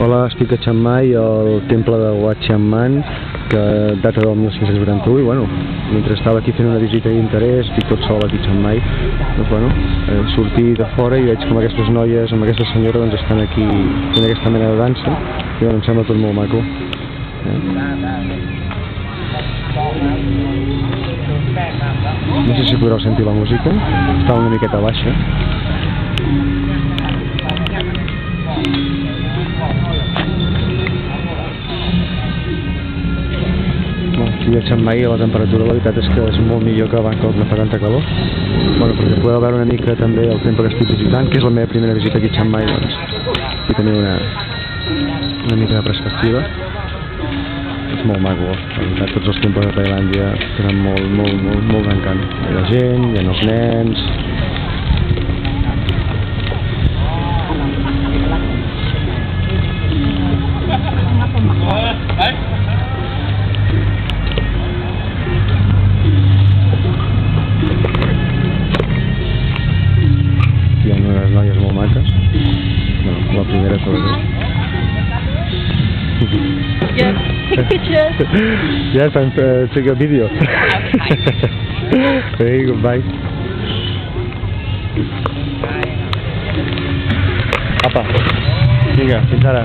Hola, estic a Chiang Mai, al temple de Wat Chiang Man, que data del 1581, i bueno, mentre estava aquí fent una visita d'interès, estic tot sol aquí a Chiang Mai, doncs bueno, sortir de fora i veig com aquestes noies, amb aquesta senyora, doncs estan aquí fent aquesta mena de dansa, i bueno, em sembla tot molt maco. No sé si podreu sentir la música, està una miqueta baixa. Aquí a Chiang Mai la temperatura, la veritat és que és molt millor que a Bangkok, no fa tanta calor. Bueno, perquè podeu veure una mica també el temple que estic visitant, que és la meva primera visita aquí a Chiang Mai, doncs, i tenir una mica de perspectiva. És molt maco, la veritat, tots els temples de Tailàndia tenen molt d'encant. Hi ha la gent, hi ha els nens... Hi ha unes noies molt maques. Bueno, la primera sobretot. Yes, take pictures. Yes, I'm taking a video. Hey, goodbye. Apa, vinga, fins ara.